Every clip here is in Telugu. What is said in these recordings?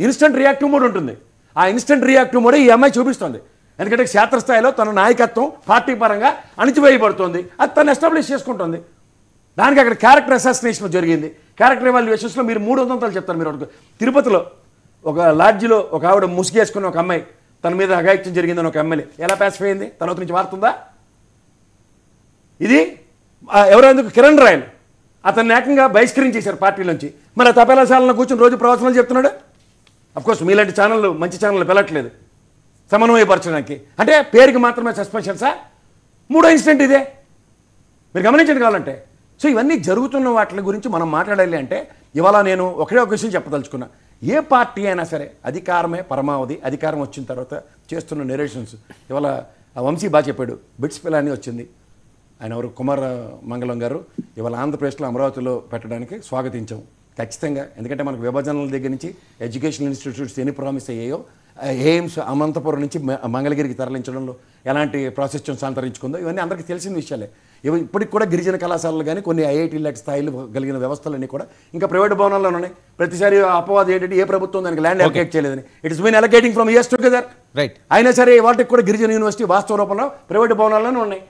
ఇన్స్టెంట్ రియాక్టివ్ మోడ్ ఉంటుంది. ఆ ఇన్స్టెంట్ రియాక్టివ్ మోడ్ ఈ అమ్మాయి చూపిస్తుంది. ఎందుకంటే క్షేత్రస్థాయిలో తన నాయకత్వం పార్టీ పరంగా అణిచివేయబడుతుంది, అది తను ఎస్టాబ్లిష్ చేసుకుంటుంది. దానికి అక్కడ క్యారెక్టర్ అసాసినేషన్ జరిగింది. క్యారెక్టర్ ఎవాల్యుయేషన్స్లో మీరు 3 ఉదంతాలు చెప్తారు. మీరు తిరుపతిలో ఒక లాడ్జిలో ఒక ఆవిడ ముసుగేసుకున్న ఒక అమ్మాయి తన మీద అఘాయిత్యం జరిగిందని ఒక ఎమ్మెల్యే ఎలా పాసిఫై అయింది? తర్వాత నుంచి వార్తుందా? ఇది ఎవరో ఎందుకు కిరణ్ రాయల్ అతన్ని ఏకంగా బహిష్కరించేశారు పార్టీలోంచి. మరి ఆ తపేలాశాలను కూర్చొని రోజు ప్రవచనాలు చెప్తున్నాడు. అఫ్కోర్స్ మీలాంటి ఛానళ్ళు మంచి ఛానళ్ళు వెళ్ళట్లేదు సమన్వయపరచడానికి. అంటే పేరుకి మాత్రమే సస్పెన్షన్సా? 3వ ఇన్సిడెంట్ ఇదే. మీరు గమనించండి కావాలంటే. సో ఇవన్నీ జరుగుతున్న వాటి గురించి మనం మాట్లాడాలి అంటే ఇవాళ నేను ఒక విషయం చెప్పదలుచుకున్నా. ఏ పార్టీ అయినా సరే అధికారమే పరమావధి. అధికారం వచ్చిన తర్వాత చేస్తున్న నెరేషన్స్ ఇవాళ వంశీ బాగా చెప్పాడు. బిట్స్ పిలాని వచ్చింది, ఆయన ఎవరు కుమార మంగళం గారు ఇవాళ ఆంధ్రప్రదేశ్లో అమరావతిలో పెట్టడానికి స్వాగతించాం ఖచ్చితంగా. ఎందుకంటే మనకు విభజనల దగ్గర నుంచి ఎడ్యుకేషనల్ ఇన్స్టిట్యూట్స్ ఎన్ని ప్రామిస్ అయ్యాయో, ఎయిమ్స్ అనంతపురం నుంచి మంగళగిరికి తరలించడంలో ఎలాంటి ప్రాసెస్ సంతరించుకుందో ఇవన్నీ అందరికీ తెలిసిన విషయాలే. ఇప్పటికి కూడా గిరిజన కళాశాలలు కానీ కొన్ని ఐఐటీ లాంటి స్థాయిలు కలిగిన వ్యవస్థలన్నీ కూడా ఇంకా ప్రైవేట్ భవనాల్లో ఉన్నాయి. ప్రతిసారి అపవాదం ఏంటంటే ఏ ప్రభుత్వం దానికి ల్యాండ్ అలొకేట్ చేయలేదని. It's been allocating from years together. Right. అయినా సరే వాటికి కూడా గిరిజన యూనివర్సిటీ వాస్తవ రూపంలో ప్రైవేట్ భవనాల్లోనే ఉన్నాయి.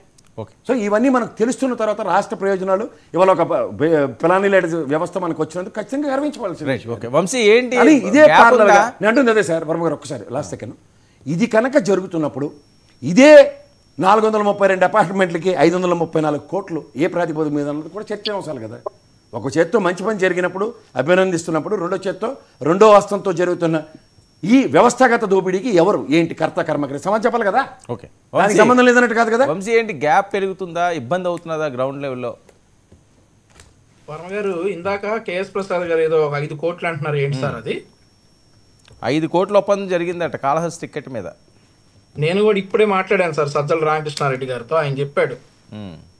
సో ఇవన్నీ మనకు తెలుస్తున్న తర్వాత రాష్ట్ర ప్రయోజనాలు ఇవాళ ఒక ప్లానింగ్ వ్యవస్థ మనకు వచ్చినందుకు ఖచ్చితంగా గర్వించవలసింది. ఇదే పార్లర్గా నేను అంటుంది అదే సార్ వర్మ గారు ఒక్కసారి లాస్ట్ సెకండ్. ఇది కనుక జరుగుతున్నప్పుడు ఇదే 432 అపార్ట్మెంట్లకి 534 కోట్లు ఏ ప్రాతిపదిక మీద అన్నది కూడా చర్చనవసరాలు కదా. ఒక చేత్తో మంచి పని జరిగినప్పుడు అభినందిస్తున్నప్పుడు రెండో చేత్తో రెండో హస్తంతో జరుగుతున్న ఈ వ్యవస్థాగత దోపిడీకి ఎవరు ఏంటి కర్త కర్మకరి సమాజం చెప్పాలి కదా. ఓకే, దానికి సంబంధం లేదన్నట్టు కాదు కదా. వంశీ ఏంటి గ్యాప్ పెరుగుతుందా, ఇబ్బంది అవుతున్నదా గ్రౌండ్ లెవెల్లో? వర్మ గారు ఇందాక కేఎస్ ప్రసాద్ గారు ఏదో 5 కోట్లు అంటున్నారు, ఏంటి సార్ అది? 5 కోట్ల ఒప్పందం జరిగిందట కాళహస్తి టికెట్ మీద. నేను కూడా ఇప్పుడే మాట్లాడాను సార్ సజ్జల రామకృష్ణారెడ్డి గారితో. ఆయన చెప్పాడు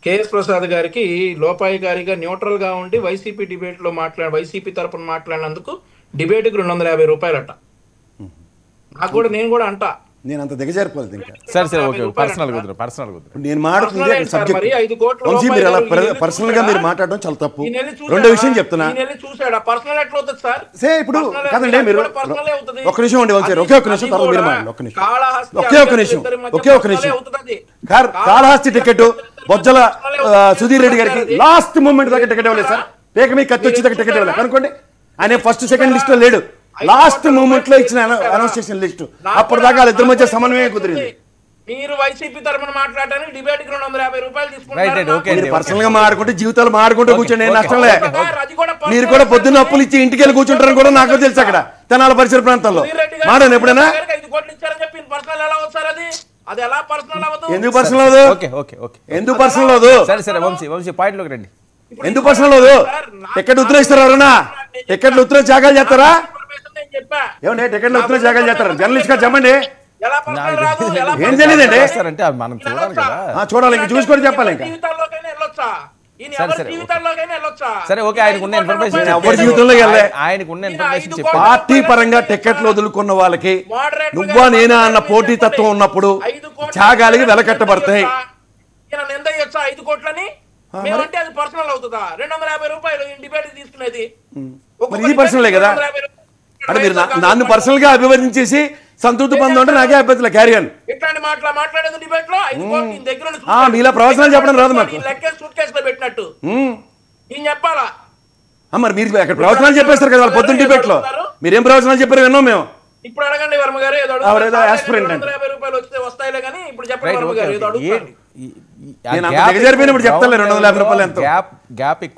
కేఎస్ ప్రసాద్ గారికి లోపాయికారిగా న్యూట్రల్ గా ఉండి వైసీపీ డిబేట్ లో వైసీపీ తరపున మాట్లాడినందుకు డిబేట్కి 250 రూపాయలట. నాకు కూడా నేను కూడా అంటా, నేను అంత దిగజారిపోలేదు ఇంకా. సరే సరే ఓకే, పర్సనల్ నేను మాట్లాడుతుంది పర్సనల్ గా మీరు మాట్లాడడం చాలా తప్పు. రెండో విషయం చెప్తున్నా. ఇప్పుడు కాదండి మీరు ఒక్క నిమిషం ఉండి వచ్చారు. ఒకే ఒక్క నిమిషం తర్వాత మీరు మాట్లాడండి. ఒకే ఒక్క నిమిషం. కాళహస్తి టికెట్ బొజ్జల సుధీర్ రెడ్డి గారికి లాస్ట్ మూమెంట్ దాకా టికెట్ ఇవ్వలేదు సార్. పేక మీ కత్తి వచ్చి దాకా టికెట్ ఇవ్వలేదు కనుకోండి. ఆయన ఫస్ట్ సెకండ్ లిస్ట్ లో లేడు, లాస్ట్ మూమెంట్ లో ఇచ్చిన అనౌన్సేషన్ లిస్టు. అప్పుడు దాకా వాళ్ళిద్దరి మధ్య సమన్వయం కుదిరింది. మీరు వైసీపీ తరపున మాట్లాడడానికి డిబేట్ కి 250 రూపాయలు తీసుకుంటారు. పర్సనల్ గా మాట్లాడుకుంటే జీవితాలు మాట్లాడుకుంటూ కూర్చోండి, నష్టం లే. మీరు కూడా పొద్దున్న అప్పులు ఇచ్చి ఇంటికి వెళ్ళి కూర్చుంటారని కూడా నాకు తెలుసు. అక్కడ తెనాల పరిసర ప్రాంతాల్లో మాట్లాడండి ఎప్పుడైనా. ఎందుకు పర్సనల్ అవదు? ఎందుకు పర్సనల్ అవదు? సరే సరే వంశీ పాయింట్ లోకి రండి. ఎందుకు పర్సనల్ అవదు? టికెట్ ఉత్తరేస్తారు ఎవరన్నా? టికెట్లు ఉత్తరం త్యాగాలు చేస్తారా? ఏమండి టికెట్లు ఉత్తరం త్యాగాలు చేస్తారా? జర్నలిస్ట్ గా చెప్పండి. ఏం తెలియదండి. మనం చూడాలి కదా, చూడాలి, ఇంకా చూసుకొని చెప్పాలి. ఇంకా సరే ఓకే, ఆయనకున్న ఇన్ఫర్మేషన్ ఎవరి జీవితంలోకి వెళ్ళే ఆయనకున్న ఇన్ఫర్మేషన్ పార్టీ పరంగా టికెట్లు వదులుకున్న వాళ్ళకి నువ్వా నేనా అన్న పోటీ తత్వం ఉన్నప్పుడు త్యాగాలకి వెలకట్టబడతాయి. 5 కోట్లని మేమంటే అది పర్సనల్ అవుతుందా? 250 రూపాయలు డిబేట్ తీసుకునేది ఇది పర్సనలే కదా. అంటే మీరు నన్ను పర్సనల్ గా అభివర్ణించేసి సంతృప్తి పొందడం అంటే నాకే అభ్యర్థుల క్యారియర్. ఇట్లాంటి మాట్లాడేది డిబేట్ లో మీలా ప్రవచనాలు చెప్పడం రాదు మాకు. సూట్ కేసులో పెట్టినట్టు నేను చెప్పాలా? మరి మీరు అక్కడ ప్రవచనాలు చెప్పేస్తారు కదా పొద్దున్న డిబేట్ లో. మీరేం ప్రవచనాలు చెప్పారు విన్నాం మేము. ఇప్పుడు అడగండి వర్మ గారు. ఏదో 250 రూపాయలు వస్తే వస్తాయిలే కానీ ఇప్పుడు చెప్పండి వర్మ గారు. ఏదో అడుగుతాను చెప్తాను 250 రూపాయలు ఎంత గ్యాప్ ఎక్కువ